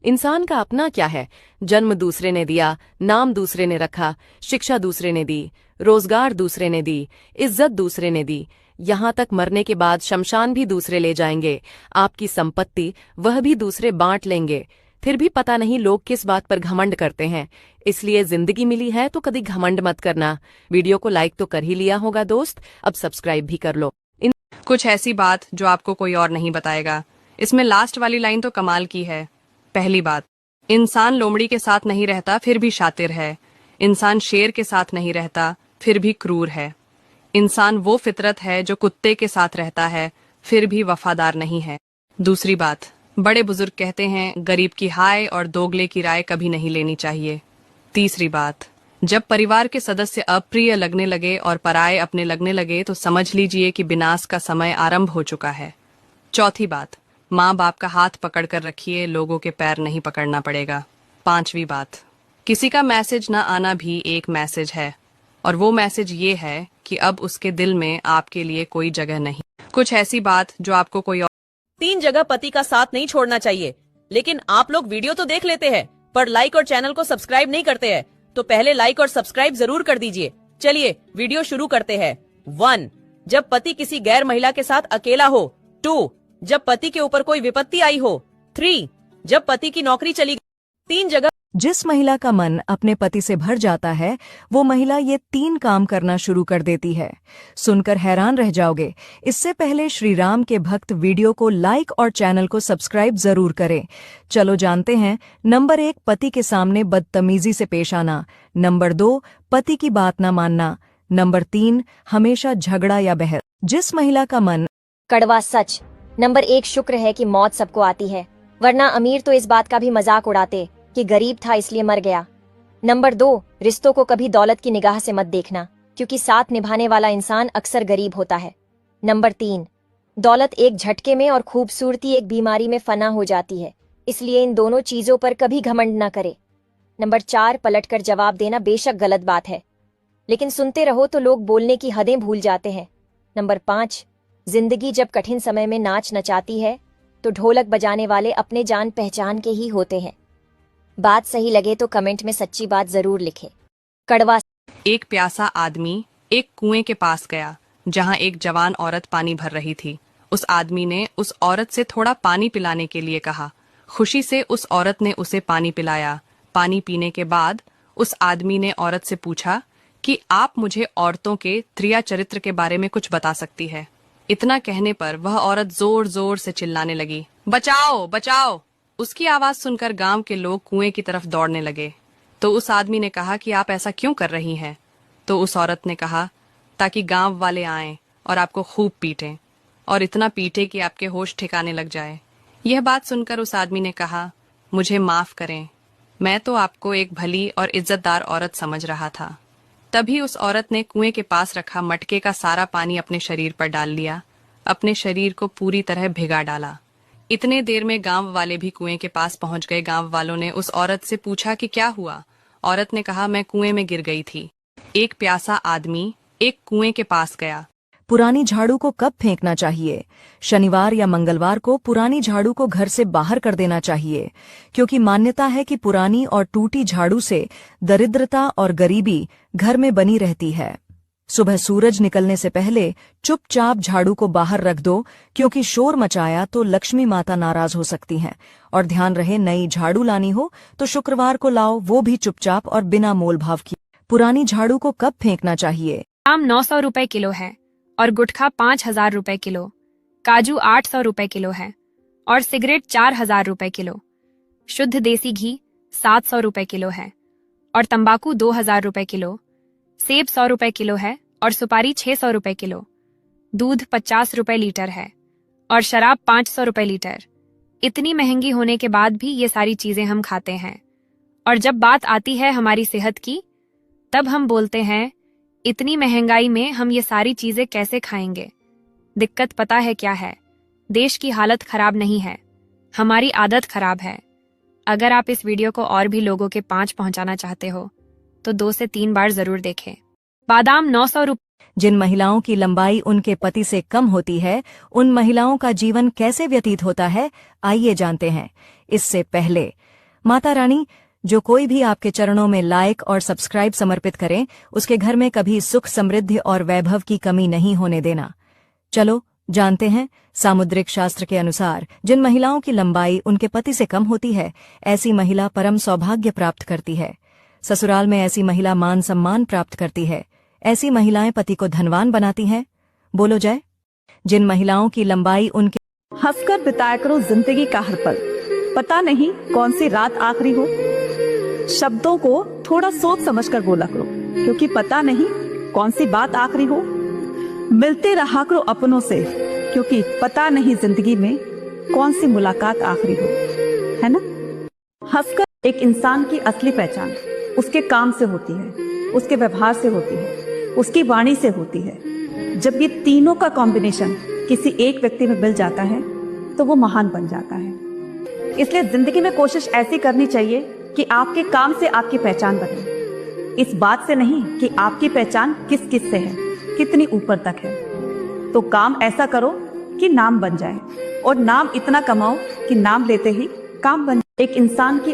इंसान का अपना क्या है? जन्म दूसरे ने दिया, नाम दूसरे ने रखा, शिक्षा दूसरे ने दी, रोजगार दूसरे ने दी, इज्जत दूसरे ने दी, यहाँ तक मरने के बाद शमशान भी दूसरे ले जाएंगे। आपकी संपत्ति वह भी दूसरे बांट लेंगे। फिर भी पता नहीं लोग किस बात पर घमंड करते हैं। इसलिए जिंदगी मिली है तो कभी घमंड मत करना। वीडियो को लाइक तो कर ही लिया होगा दोस्त, अब सब्सक्राइब भी कर लो। कुछ ऐसी बात जो आपको कोई और नहीं बताएगा। इसमें लास्ट वाली लाइन तो कमाल की है। पहली बात, इंसान लोमड़ी के साथ नहीं रहता फिर भी शातिर है। इंसान शेर के साथ नहीं रहता फिर भी क्रूर है। इंसान वो फितरत है जो कुत्ते के साथ रहता है फिर भी वफादार नहीं है। दूसरी बात, बड़े बुजुर्ग कहते हैं गरीब की हाय और दोगले की राय कभी नहीं लेनी चाहिए। तीसरी बात, जब परिवार के सदस्य अप्रिय लगने लगे और पराये अपने लगने लगे तो समझ लीजिए कि विनाश का समय आरंभ हो चुका है। चौथी बात, माँ बाप का हाथ पकड़कर रखिए, लोगों के पैर नहीं पकड़ना पड़ेगा। पांचवी बात, किसी का मैसेज न आना भी एक मैसेज है, और वो मैसेज ये है कि अब उसके दिल में आपके लिए कोई जगह नहीं। कुछ ऐसी बात जो आपको कोई और 3 जगह पति का साथ नहीं छोड़ना चाहिए। लेकिन आप लोग वीडियो तो देख लेते हैं पर लाइक और चैनल को सब्सक्राइब नहीं करते हैं, तो पहले लाइक और सब्सक्राइब जरूर कर दीजिए। चलिए वीडियो शुरू करते हैं। 1. जब पति किसी गैर महिला के साथ अकेला हो। 2. जब पति के ऊपर कोई विपत्ति आई हो। 3. जब पति की नौकरी चली गई। 3 जगह। जिस महिला का मन अपने पति से भर जाता है वो महिला ये 3 काम करना शुरू कर देती है। सुनकर हैरान रह जाओगे। इससे पहले श्री राम के भक्त वीडियो को लाइक और चैनल को सब्सक्राइब जरूर करें। चलो जानते हैं। नंबर 1, पति के सामने बदतमीजी से पेश आना। नंबर 2, पति की बात न मानना। नंबर 3, हमेशा झगड़ा या बहस। जिस महिला का मन कड़वा सच। नंबर 1, शुक्र है कि मौत सबको आती है, वरना अमीर तो इस बात का भी मजाक उड़ाते कि गरीब था इसलिए मर गया। नंबर 2, रिश्तों को कभी दौलत की निगाह से मत देखना, क्योंकि साथ निभाने वाला इंसान अक्सर गरीब होता है। नंबर 3, दौलत एक झटके में और खूबसूरती एक बीमारी में फना हो जाती है, इसलिए इन दोनों चीजों पर कभी घमंड न करे। नंबर 4, पलटकर जवाब देना बेशक गलत बात है, लेकिन सुनते रहो तो लोग बोलने की हदें भूल जाते हैं। नंबर 5, जिंदगी जब कठिन समय में नाच नचाती है तो ढोलक बजाने वाले अपने जान पहचान के ही होते हैं। बात सही लगे तो कमेंट में सच्ची बात जरूर लिखें। कड़वा। एक प्यासा आदमी एक कुएं के पास गया जहां एक जवान औरत पानी भर रही थी। उस आदमी ने उस औरत से थोड़ा पानी पिलाने के लिए कहा। खुशी से उस औरत ने उसे पानी पिलाया। पानी पीने के बाद उस आदमी ने औरत से पूछा कि आप मुझे औरतों के त्रिया चरित्र के बारे में कुछ बता सकती है। इतना कहने पर वह औरत जोर जोर से चिल्लाने लगी, बचाओ बचाओ। उसकी आवाज सुनकर गांव के लोग कुएं की तरफ दौड़ने लगे। तो उस आदमी ने कहा कि आप ऐसा क्यों कर रही हैं? तो उस औरत ने कहा, ताकि गांव वाले आएं और आपको खूब पीटें, और इतना पीटे कि आपके होश ठिकाने लग जाए। यह बात सुनकर उस आदमी ने कहा, मुझे माफ करें, मैं तो आपको एक भली और इज्जतदार औरत समझ रहा था। तभी उस औरत ने कुएं के पास रखा मटके का सारा पानी अपने शरीर पर डाल लिया, अपने शरीर को पूरी तरह भिगा डाला। इतने देर में गांव वाले भी कुएं के पास पहुंच गए। गांव वालों ने उस औरत से पूछा कि क्या हुआ? औरत ने कहा, मैं कुएं में गिर गई थी। एक प्यासा आदमी एक कुएं के पास गया। पुरानी झाड़ू को कब फेंकना चाहिए? शनिवार या मंगलवार को पुरानी झाड़ू को घर से बाहर कर देना चाहिए, क्योंकि मान्यता है कि पुरानी और टूटी झाड़ू से दरिद्रता और गरीबी घर में बनी रहती है। सुबह सूरज निकलने से पहले चुपचाप झाड़ू को बाहर रख दो, क्योंकि शोर मचाया तो लक्ष्मी माता नाराज हो सकती हैं। और ध्यान रहे, नई झाड़ू लानी हो तो शुक्रवार को लाओ, वो भी चुपचाप और बिना मोल भाव की। पुरानी झाड़ू को कब फेंकना चाहिए? आम 900 रुपए किलो है और गुटखा 5000 रुपए किलो, काजू 800 रुपए किलो है और सिगरेट 4000 रुपए किलो, शुद्ध देसी घी 700 रुपए किलो है और तंबाकू 2000 रुपए किलो, सेब 100 रुपए किलो है और सुपारी 600 रुपए किलो, दूध 50 रुपए लीटर है और शराब 500 रुपए लीटर। इतनी महंगी होने के बाद भी ये सारी चीजें हम खाते हैं, और जब बात आती है हमारी सेहत की तब हम बोलते हैं इतनी महंगाई में हम ये सारी चीजें कैसे खाएंगे। दिक्कत पता है क्या है? देश की हालत खराब नहीं है, हमारी आदत खराब है। अगर आप इस वीडियो को और भी लोगों के 5 पहुंचाना चाहते हो तो 2 से 3 बार जरूर देखें। बादाम 900 रुपए। जिन महिलाओं की लंबाई उनके पति से कम होती है, उन महिलाओं का जीवन कैसे व्यतीत होता है, आइए जानते हैं। इससे पहले माता रानी, जो कोई भी आपके चरणों में लाइक और सब्सक्राइब समर्पित करें, उसके घर में कभी सुख, समृद्धि और वैभव की कमी नहीं होने देना। चलो जानते हैं, सामुद्रिक शास्त्र के अनुसार जिन महिलाओं की लंबाई उनके पति से कम होती है, ऐसी महिला परम सौभाग्य प्राप्त करती है। ससुराल में ऐसी महिला मान सम्मान प्राप्त करती है। ऐसी महिलाएं पति को धनवान बनाती हैं। बोलो जय। जिन महिलाओं की लंबाई उनके हंसकर बिताया करो जिंदगी का हर पल, पता नहीं कौन सी रात आखिरी हो। शब्दों को थोड़ा सोच समझकर बोला करो, क्योंकि पता नहीं कौन सी बात आखिरी हो। मिलते रहा करो अपनों से, क्योंकि पता नहीं जिंदगी में कौन सी मुलाकात आखिरी हो, है ना। हंसकर एक इंसान की असली पहचान उसके काम से होती है, उसके व्यवहार से होती है, उसकी वाणी से होती है। जब ये तीनों का कॉम्बिनेशन किसी एक व्यक्ति में मिल जाता है तो वो महान बन जाता है। इसलिए जिंदगी में कोशिश ऐसी करनी चाहिए कि आपके काम से आपकी पहचान बने, इस बात से नहीं कि आपकी पहचान किस किस से है, कितनी ऊपर तक है। तो काम ऐसा करो कि नाम बन जाए, और नाम इतना कमाओ कि नाम लेते ही काम बन जाए। एक इंसान की